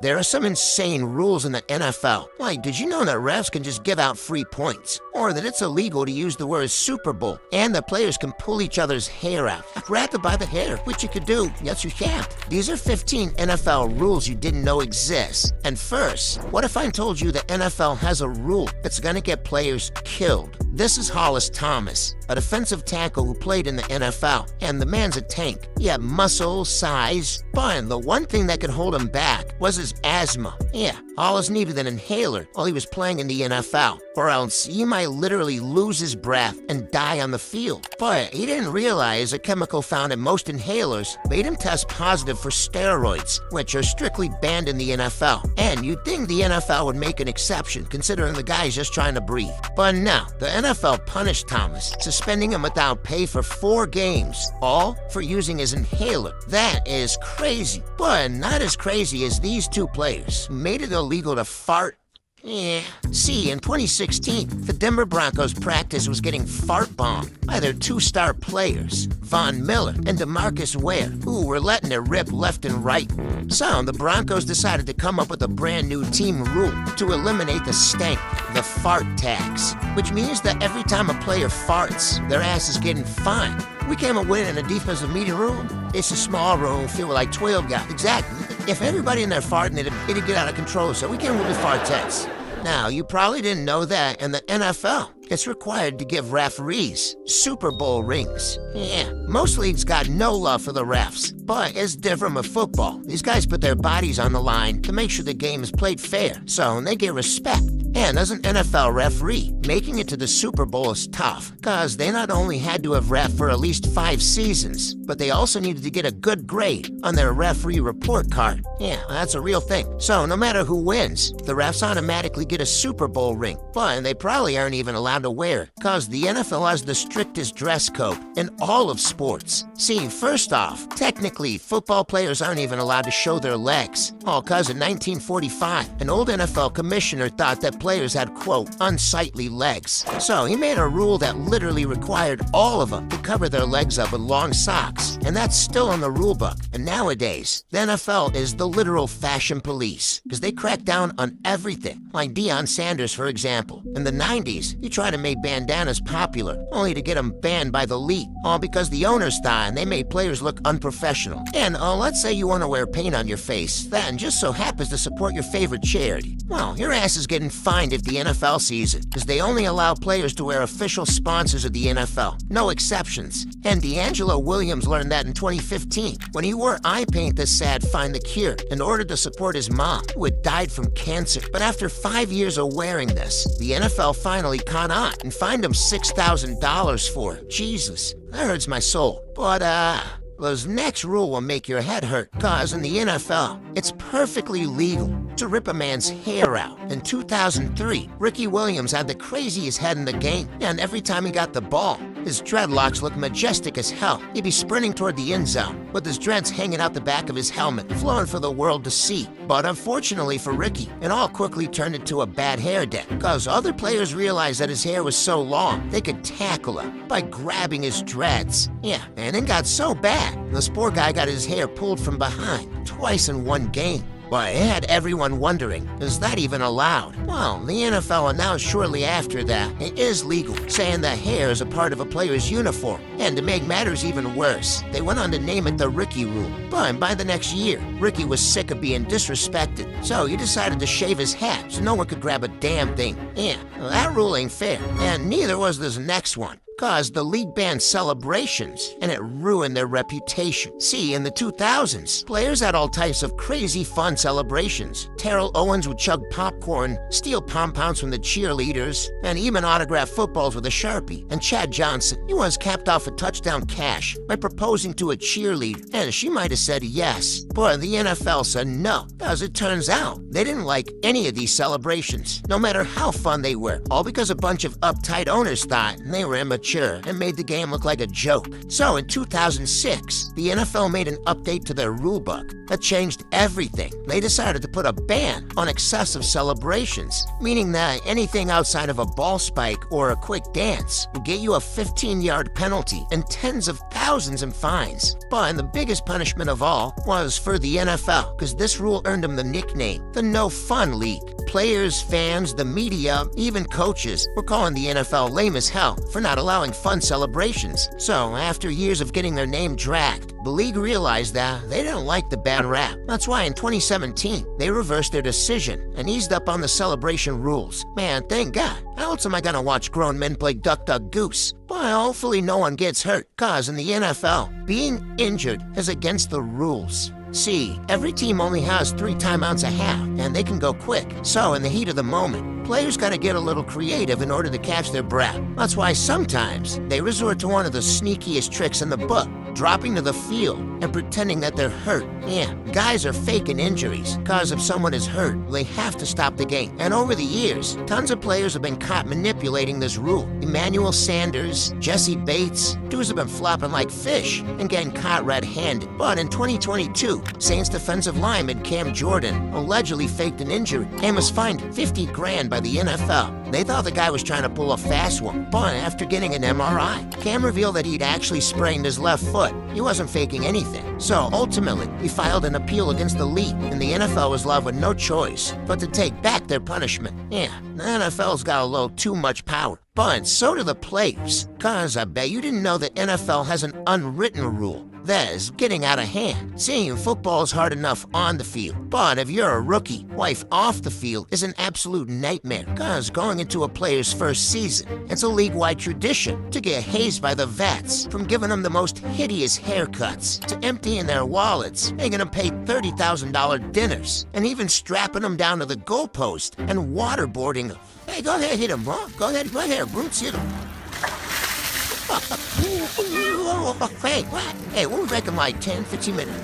There are some insane rules in the NFL. Like, did you know that refs can just give out free points? Or that it's illegal to use the word Super Bowl, and that players can pull each other's hair out. Grab them by the hair, which you could do, yes you can't. These are 15 NFL rules you didn't know exist. And first, what if I told you the NFL has a rule that's gonna get players killed? This is Hollis Thomas, a defensive tackle who played in the NFL, and the man's a tank. He had muscle, size, but the one thing that could hold him back was his asthma. Yeah, Hollis needed an inhaler while he was playing in the NFL, or else he might literally lose his breath and die on the field. But he didn't realize a chemical found in most inhalers made him test positive for steroids, which are strictly banned in the NFL. And you'd think the NFL would make an exception, considering the guy's just trying to breathe. But no, the NFL punished Thomas, suspending him without pay for 4 games, all for using his inhaler. That is crazy, but not as crazy as these two players who made it illegal to fart. Yeah. See, in 2016, the Denver Broncos practice was getting fart bombed by their 2-star players, Von Miller and DeMarcus Ware, who were letting it rip left and right. So the Broncos decided to come up with a brand new team rule to eliminate the stank, the fart tax, which means that every time a player farts, their ass is getting fined. We came up with it in a defensive meeting room. It's a small room filled with like 12 guys. Exactly. If everybody in there farting, it'd get out of control, so we came up with the fart tax. Now, you probably didn't know that in the NFL, it's required to give referees Super Bowl rings. Yeah, most leagues got no love for the refs, but it's different with football. These guys put their bodies on the line to make sure the game is played fair, so they get respect. And as an NFL referee, making it to the Super Bowl is tough, cause they not only had to have ref for at least 5 seasons, but they also needed to get a good grade on their referee report card. Yeah, that's a real thing. So no matter who wins, the refs automatically get a Super Bowl ring, but they probably aren't even allowed to wear it, cause the NFL has the strictest dress code in all of sports. See, first off, technically, football players aren't even allowed to show their legs, all cause in 1945, an old NFL commissioner thought that players had, quote, unsightly legs. So he made a rule that literally required all of them to cover their legs up with long socks, and that's still in the rule book. And nowadays, the NFL is the literal fashion police, because they crack down on everything, like Deion Sanders, for example. In the 90s, he tried to make bandanas popular, only to get them banned by the league, all because the owners thought they made players look unprofessional. And let's say you want to wear paint on your face, then just so happens to support your favorite charity. Well, your ass is getting fined if the NFL sees it, because they only allow players to wear official sponsors of the NFL, no exceptions. And D'Angelo Williams learned that in 2015, when he wore eye paint that said "Find the Cure" in order to support his mom, who had died from cancer. But after 5 years of wearing this, the NFL finally caught on and fined him $6,000 for it. Jesus, that hurts my soul. But this next rule will make your head hurt, cause in the NFL, it's perfectly legal to rip a man's hair out. In 2003, Ricky Williams had the craziest head in the game, and every time he got the ball, his dreadlocks looked majestic as hell. He'd be sprinting toward the end zone, with his dreads hanging out the back of his helmet, flowing for the world to see. But unfortunately for Ricky, it all quickly turned into a bad hair day, cause other players realized that his hair was so long, they could tackle him by grabbing his dreads. Yeah, and it got so bad, this poor guy got his hair pulled from behind twice in one game. But it had everyone wondering, is that even allowed? Well, the NFL announced shortly after that it is legal, saying that hair is a part of a player's uniform. And to make matters even worse, they went on to name it the Ricky Rule. But by the next year, Ricky was sick of being disrespected, so he decided to shave his hat so no one could grab a damn thing. Yeah, well, that rule ain't fair, and neither was this next one. Cause the league banned celebrations, and it ruined their reputation. See, in the 2000s, players had all types of crazy fun celebrations. Terrell Owens would chug popcorn, steal pom-poms from the cheerleaders, and even autograph footballs with a Sharpie. And Chad Johnson, he once capped off a touchdown cash by proposing to a cheerleader, and she might have said yes. But the NFL said no, as it turns out, they didn't like any of these celebrations, no matter how fun they were, all because a bunch of uptight owners thought they were immature. immature and made the game look like a joke. So in 2006, the NFL made an update to their rulebook that changed everything. They decided to put a ban on excessive celebrations, meaning that anything outside of a ball spike or a quick dance will get you a 15-yard penalty and tens of thousands in fines. But the biggest punishment of all was for the NFL, because this rule earned them the nickname, the No Fun League. Players, fans, the media, even coaches were calling the NFL lame as hell for not allowing fun celebrations. So after years of getting their name dragged, the league realized that they didn't like the bad rap. That's why in 2017, they reversed their decision and eased up on the celebration rules. Man, thank God. How else am I gonna watch grown men play Duck Duck Goose? Well, hopefully no one gets hurt, cause in the NFL, being injured is against the rules. See, every team only has 3 timeouts a half, and they can go quick. So in the heat of the moment, players gotta get a little creative in order to catch their breath. That's why sometimes they resort to one of the sneakiest tricks in the book, dropping to the field and pretending that they're hurt. Yeah, guys are faking injuries, cause if someone is hurt, they have to stop the game. And over the years, tons of players have been caught manipulating this rule. Emmanuel Sanders, Jesse Bates, dudes have been flopping like fish and getting caught red-handed. But in 2022, Saints defensive lineman Cam Jordan allegedly faked an injury and was fined $50,000 by the NFL. They thought the guy was trying to pull a fast one, but after getting an MRI, Cam revealed that he'd actually sprained his left foot. He wasn't faking anything. So ultimately, he filed an appeal against the league, and the NFL was left with no choice but to take back their punishment. Yeah, the NFL's got a little too much power. But so do the players, cause I bet you didn't know the NFL has an unwritten rule that is getting out of hand. Seeing football is hard enough on the field, but if you're a rookie, life off the field is an absolute nightmare, cause going into a player's first season, it's a league-wide tradition to get hazed by the vets, from giving them the most hideous haircuts, to emptying their wallets, making them pay $30,000 dinners, and even strapping them down to the goalpost and waterboarding them. Hey, go ahead, hit him, bro. Go ahead, Brutes, hit him. Hey, what? Hey, we'll make him like 10, 15 minutes.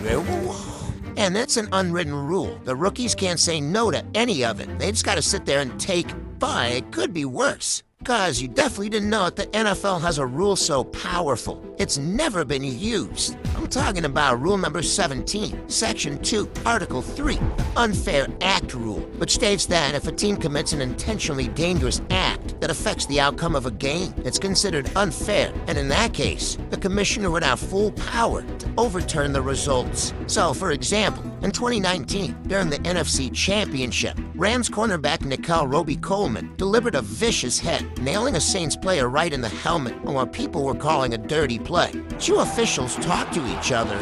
And that's an unwritten rule. The rookies can't say no to any of it. They just gotta sit there and take, but it could be worse. Cause you definitely didn't know that the NFL has a rule so powerful, it's never been used. I'm talking about rule number 17, section 2, article 3, unfair act rule, which states that if a team commits an intentionally dangerous act that affects the outcome of a game, it's considered unfair, and in that case, the commissioner would have full power to overturn the results. So, for example, in 2019, during the NFC Championship, Rams cornerback Nickel Roby-Coleman delivered a vicious hit, nailing a Saints player right in the helmet on what people were calling a dirty play. Two officials talked to each other.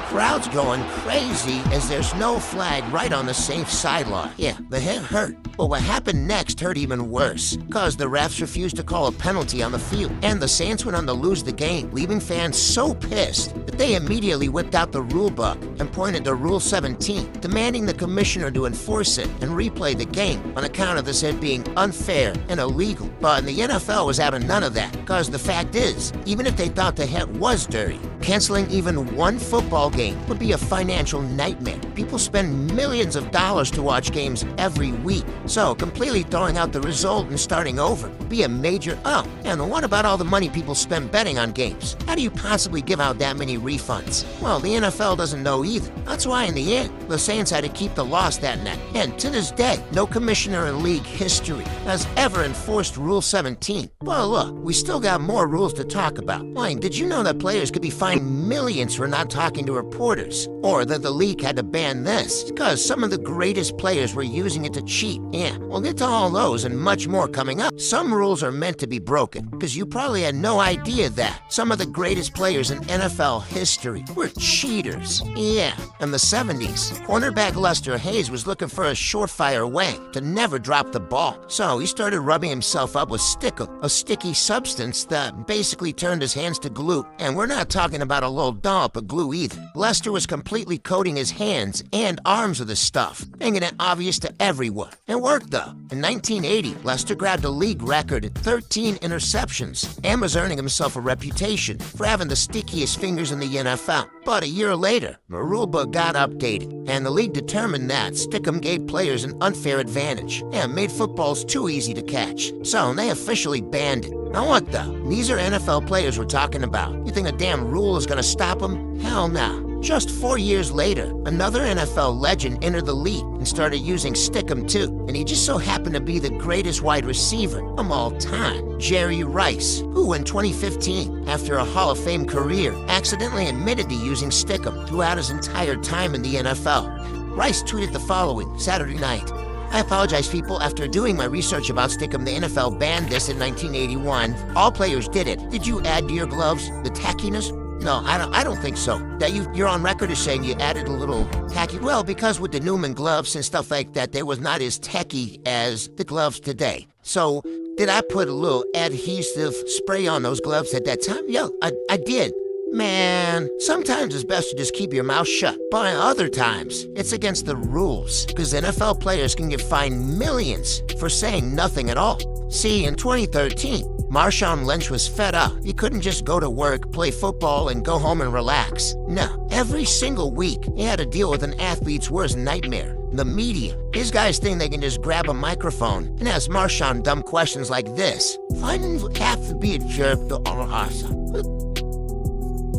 Crowd's going crazy as there's no flag right on the Saints sideline. Yeah, the hit hurt. But what happened next hurt even worse, cause the refs refused to call a penalty on the field, and the Saints went on to lose the game, leaving fans so pissed that they immediately whipped out the rule book and pointed to Rule 17, demanding the commissioner to enforce it and replay the game on account of this hit being unfair and illegal. But the NFL was having none of that, cause the fact is, even if they thought the hit was dirty, canceling even one football game would be a financial nightmare. People spend millions of dollars to watch games every week, so completely throwing out the result and starting over would be a major and what about all the money people spend betting on games? How do you possibly give out that many refunds? Well, the NFL doesn't know either. That's why in the end, the Saints had to keep the loss that night. And to this day, no commissioner in league history has ever enforced Rule 17. Well, look, we still got more rules to talk about. Like, did you know that players could be fined millions for not talking to reporters? Or that the league had to ban this because some of the greatest players were using it to cheat? Yeah, we'll get to all those and much more coming up. Some rules are meant to be broken, because you probably had no idea that some of the greatest players in NFL history were cheaters. Yeah, in the 70s, cornerback Lester Hayes was looking for a surefire way to never drop the ball. So he started rubbing himself up with stickle, a sticky substance that basically turned his hands to glue. And we're not talking about a little dollop of glue either. Lester was completely coating his hands and arms with this stuff, making it obvious to everyone. It worked though. In 1980, Lester grabbed a league record at 13 interceptions and was earning himself a reputation for having the stickiest fingers in the NFL. But a year later, the rulebook got updated, and the league determined that Stickum gave players an unfair advantage and made footballs too easy to catch. So they officially banned it. Now what the? These are NFL players we're talking about. You think a damn rule is gonna stop them? Hell no. Just 4 years later, another NFL legend entered the league and started using Stickum too, and he just so happened to be the greatest wide receiver of all time, Jerry Rice, who in 2015, after a Hall of Fame career, accidentally admitted to using Stickum throughout his entire time in the NFL. Rice tweeted the following Saturday night. I apologize, people. After doing my research about Stickum, the NFL banned this in 1981. All players did it. Did you add to your gloves the tackiness? No, I don't think so. That you're on record as saying you added a little tacky. Well, because with the Newman gloves and stuff like that, they was not as tacky as the gloves today. So, did I put a little adhesive spray on those gloves at that time? Yeah, I did. Man, sometimes it's best to just keep your mouth shut. But other times, it's against the rules, because NFL players can get fined millions for saying nothing at all. See, in 2013, Marshawn Lynch was fed up. He couldn't just go to work, play football, and go home and relax. No, every single week, he had to deal with an athlete's worst nightmare, the media. These guys think they can just grab a microphone and ask Marshawn dumb questions like this. I didn't have to be a jerk to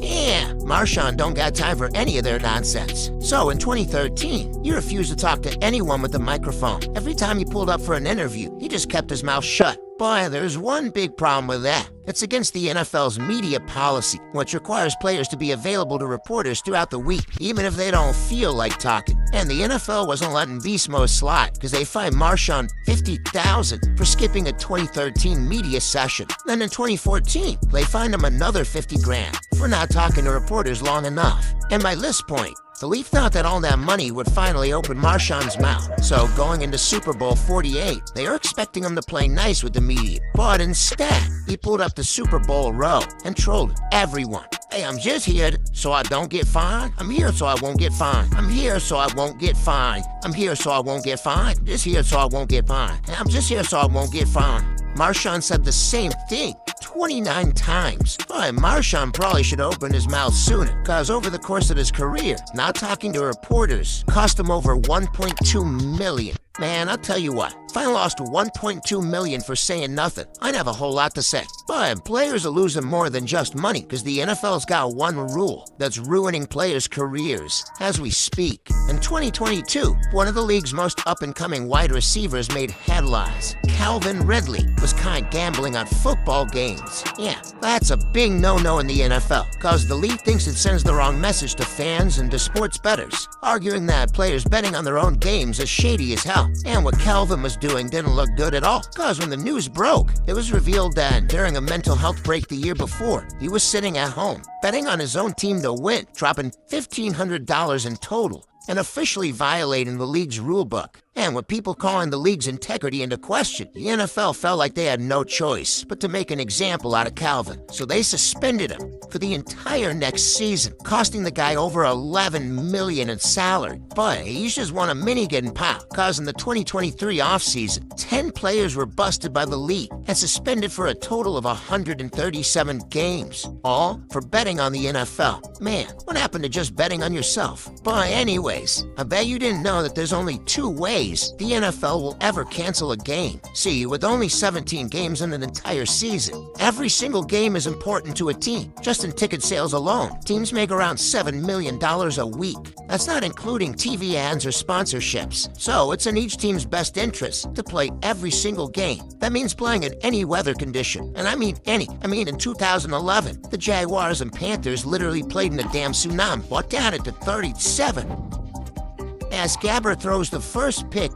Yeah, Marshawn don't got time for any of their nonsense. So in 2013, he refused to talk to anyone with a microphone. Every time he pulled up for an interview, he just kept his mouth shut. Boy, there's one big problem with that. It's against the NFL's media policy, which requires players to be available to reporters throughout the week, even if they don't feel like talking. And the NFL wasn't letting Beast Mode slide because they fined Marshawn $50,000 for skipping a 2013 media session. Then in 2014, they fined him another $50,000 for not talking to reporters long enough. And by this point, the league thought that all that money would finally open Marshawn's mouth. So going into Super Bowl 48, they were expecting him to play nice with the media. But instead, he pulled up the Super Bowl row and trolled everyone. Hey, I'm just here so I don't get fined. I'm here so I won't get fined. I'm here so I won't get fined. I'm here so I won't get fined. Just here so I won't get fined. I'm just here so I won't get fined. Marshawn said the same thing 29 times. Boy, Marshawn probably should open his mouth sooner, because over the course of his career, not talking to reporters cost him over $1.2 million. Man, I'll tell you what, if I lost $1.2 million for saying nothing, I'd have a whole lot to say. But players are losing more than just money, because the NFL's got one rule that's ruining players' careers as we speak. In 2022, one of the league's most up-and-coming wide receivers made headlines. Calvin Ridley was caught gambling on football games. Yeah, that's a big no-no in the NFL, because the league thinks it sends the wrong message to fans and to sports bettors, arguing that players betting on their own games is shady as hell. And what Calvin was doing didn't look good at all, because when the news broke, it was revealed that during a mental health break the year before, he was sitting at home, betting on his own team to win, dropping $1,500 in total, and officially violating the league's rulebook. And with people calling the league's integrity into question, the NFL felt like they had no choice but to make an example out of Calvin. So they suspended him for the entire next season, costing the guy over $11 million in salary. But he just won a mini-getting pop, cause in the 2023 offseason, 10 players were busted by the league and suspended for a total of 137 games, all for betting on the NFL. Man, what happened to just betting on yourself? But anyways, I bet you didn't know that there's only 2 ways the NFL will ever cancel a game. See, with only 17 games in an entire season, every single game is important to a team. Just in ticket sales alone, teams make around $7 million a week. That's not including TV ads or sponsorships. So it's in each team's best interest to play every single game. That means playing in any weather condition. And I mean any. In 2011, the Jaguars and Panthers literally played in a damn tsunami, brought down at the 37. As Gabbert throws the first pick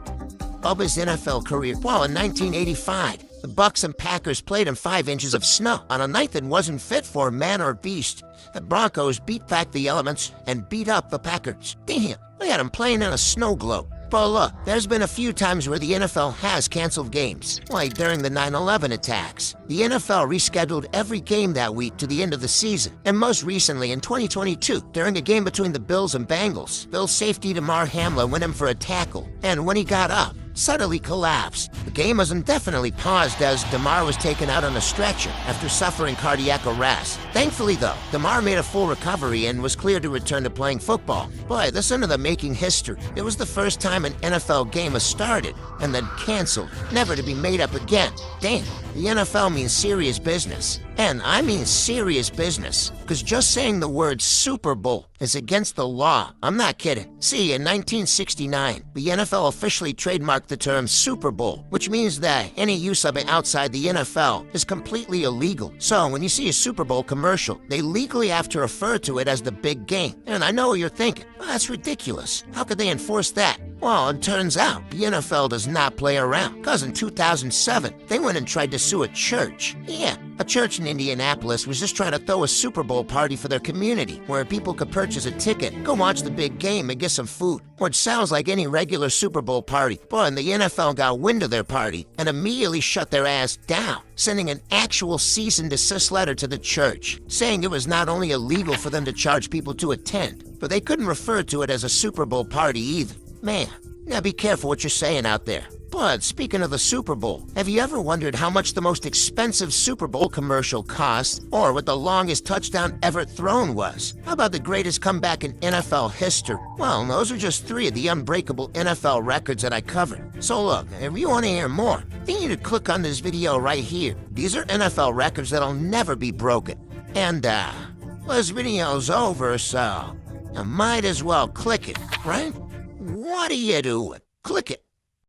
of his NFL career. Well, in 1985, the Bucks and Packers played in 5 inches of snow on a night that wasn't fit for man or beast. The Broncos beat back the elements and beat up the Packers. Damn, we had them playing in a snow globe. But look, there's been a few times where the NFL has canceled games, like during the 9/11 attacks. The NFL rescheduled every game that week to the end of the season, and most recently in 2022, during a game between the Bills and Bengals, Bills safety Damar Hamlin went in for a tackle, and when he got up, suddenly collapsed. The game was indefinitely paused as DeMar was taken out on a stretcher after suffering cardiac arrest. Thankfully, though, DeMar made a full recovery and was cleared to return to playing football. Boy, this ended up making history. It was the first time an NFL game was started and then canceled, never to be made up again. Damn, the NFL means serious business. And I mean serious business, because just saying the word Super Bowl is against the law. I'm not kidding. See, in 1969, the NFL officially trademarked the term Super Bowl, which means that any use of it outside the NFL is completely illegal. So when you see a Super Bowl commercial, they legally have to refer to it as the big game. And I know what you're thinking, well, that's ridiculous. How could they enforce that? Well, it turns out the NFL does not play around, because in 2007, they went and tried to sue a church. Yeah, a church in Indianapolis was just trying to throw a Super Bowl party for their community, where people could purchase a ticket, go watch the big game, and get some food. Which sounds like any regular Super Bowl party. Boy, and the NFL got wind of their party and immediately shut their ass down, sending an actual cease and desist letter to the church, saying it was not only illegal for them to charge people to attend, but they couldn't refer to it as a Super Bowl party either. Man, now be careful what you're saying out there. But speaking of the Super Bowl, have you ever wondered how much the most expensive Super Bowl commercial cost, or what the longest touchdown ever thrown was? How about the greatest comeback in NFL history? Well, those are just 3 of the unbreakable NFL records that I covered. So look, if you want to hear more, you need to click on this video right here. These are NFL records that'll never be broken. And, well, this video's over, so you might as well click it, right? What are you doing? Click it.